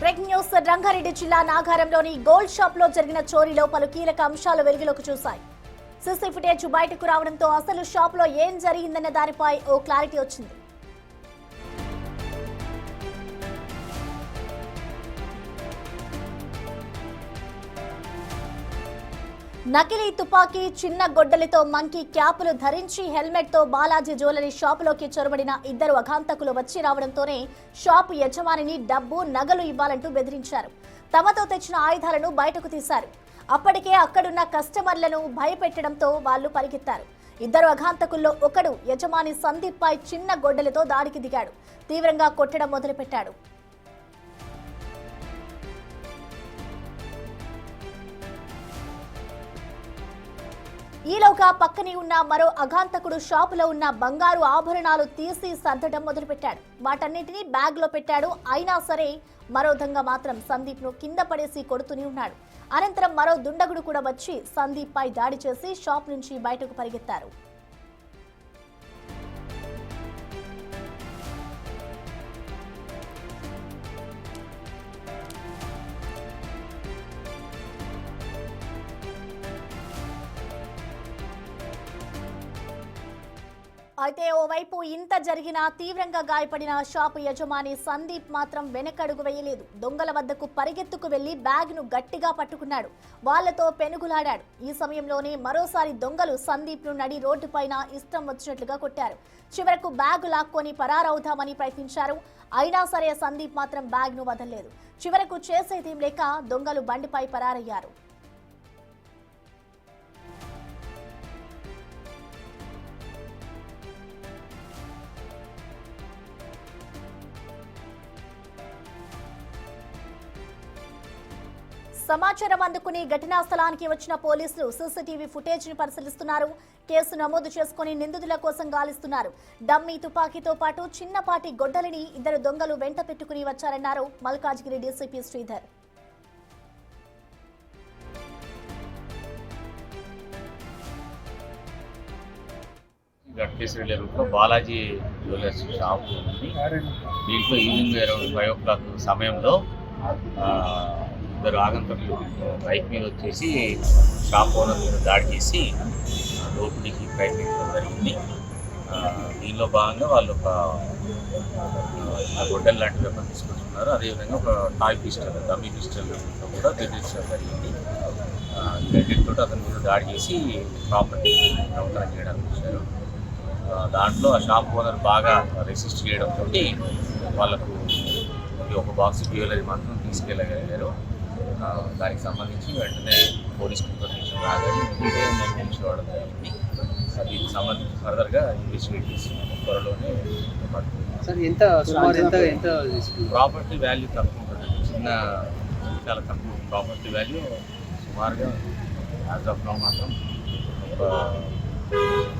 Breaking news Rangareddy జిల్లా నాగారంలోని gold shop లో జరిగిన చోరీలో పలు కీలక అంశాలు వెలుగులోకి చూశాయి. సీసీ ఫుటేజ్ బయటకు రావడంతో అసలు షాప్ లో ఏం జరిగిందన్న దానిపై ఓ క్లారిటీ వచ్చింది. నకిలీ తుపాకీ, చిన్న గొడ్డలితో మంకీ క్యాపులు ధరించి హెల్మెట్ తో బాలాజీ జ్యువెలరీ షాపులోకి చొరబడిన ఇద్దరు అఘాంతకులు వచ్చి రావడంతోనే షాపు యజమానిని డబ్బు, నగలు ఇవ్వాలంటూ బెదిరించారు. తమతో తెచ్చిన ఆయుధాలను బయటకు తీశారు. అప్పటికే అక్కడున్న కస్టమర్లను భయపెట్టడంతో వాళ్లు పరిగెత్తారు. ఇద్దరు అఘాంతకుల్లో ఒకడు యజమాని సందీప్ పై చిన్న గొడ్డలితో దాడికి దిగాడు. తీవ్రంగా కొట్టడం మొదలుపెట్టాడు. ఈలోగా పక్కనే ఉన్న మరో అఘాంతకుడు షాపులో ఉన్న బంగారు ఆభరణాలు తీసి సర్దడం మొదలుపెట్టాడు. వాటన్నింటినీ బ్యాగ్ లో పెట్టాడు. అయినా సరే మరో దొంగ మాత్రం సందీప్ ను కింద పడేసి కొడుతూనే ఉన్నాడు. అనంతరం మరో దుండగుడు కూడా వచ్చి సందీప్ పై దాడి చేసి షాప్ నుంచి బయటకు పరిగెత్తారు. అయితే ఓవైపు ఇంత జరిగినా తీవ్రంగా గాయపడిన షాపు యజమాని సందీప్ మాత్రం వెనకడుగు వేయలేదు. దొంగల వద్దకు పరిగెత్తుకు వెళ్లి బ్యాగ్ ను గట్టిగా పట్టుకున్నాడు. వాళ్లతో పెనుగులాడాడు. ఈ సమయంలోనే మరోసారి దొంగలు సందీప్ ను నడి రోడ్డుపైన ఇష్టం వచ్చినట్లుగా కొట్టారు. చివరకు బ్యాగ్ లాక్కొని పరారవుతామని ప్రయత్నించారు. అయినా సరే సందీప్ మాత్రం బ్యాగ్ ను వదలలేదు. చివరకు చేసేదేం లేక దొంగలు బండిపై పరారయ్యారు. సమాచారం అందుకుని ఘటనా స్థలానికి వచ్చిన పోలీసులు సీసీటీవీ ఫుటేజ్ ని పరిశీలిస్తున్నారు. కేసు నమోదు చేసుకుని నిందితుల కోసం గాలిస్తున్నారు. డమ్మీ తుపాకీతో పాటు చిన్నపాటి గొడ్డలిని ఇద్దరు దొంగలు వెంట పెట్టుకుని వచ్చారన్నారు మల్కాజ్గిరి డీసీపీ శ్రీధర్. గట్కేశ్వరి రూట్లో బాలాజీ జ్యువెలర్స్ షాప్ ఉంది. దీంట్లో ఈవినింగ్ అరౌండ్ 5 o'clock సమయంలో ఇద్దరు ఆగంతకులు బైక్ మీద వచ్చేసి షాప్ ఓనర్ మీద దాడి చేసి దోపిడీకి ప్రయత్నించడం జరిగింది. దీనిలో భాగంగా వాళ్ళు ఒక గొడ్డల్ లాంటి వెపన్ తీసుకొచ్చుకున్నారు. అదేవిధంగా ఒక టాయ్ పిస్టల్, డమ్మీ పిస్టల్ కూడా బెదిరించడం జరిగింది. రెండింటితో అతని మీద దాడి చేసి ప్రాపర్టీ దొంగతనం చేయడానికి వచ్చారు. దాంట్లో ఆ షాప్ ఓనర్ బాగా రెసిస్ట్ చేయడంతో వాళ్ళకు ఒక బాక్స్ జ్యువెలరీ మాత్రం తీసుకెళ్ళగలిగారు. దానికి సంబంధించి వెంటనే పోలీస్ ఇన్ఫర్మేషన్ రాగానే నిర్ణయించుకోవడం జరిగింది. దీనికి సంబంధించి ఫర్దర్గా ఇన్వెస్టిగేట్ చేస్తున్నాము. త్వరలోనే ప్రాపర్టీ వాల్యూ తక్కువ ఉంటుందండి. చాలా తక్కువ ప్రాపర్టీ వాల్యూ. సుమారుగా యాజ్ ఆఫ్ నౌ మాత్రం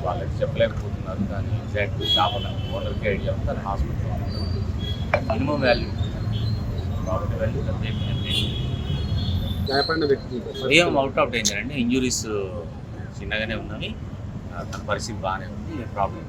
వాళ్ళకి చెప్పలేకపోతున్నారు. దాని ఎగ్జాక్ట్ షాప్ ఓనర్కి ఐడియా ఉంది. దాని హాస్పిటల్లో మినిమం వాల్యూ ప్రాపర్టీ వాల్యూ ఏం అవుట్ ఆఫ్ డేంజర్ అండి. ఇంజురీస్ చిన్నగానే ఉన్నవి. తన పరిస్థితి బాగానే ఉంది. ప్రాబ్లం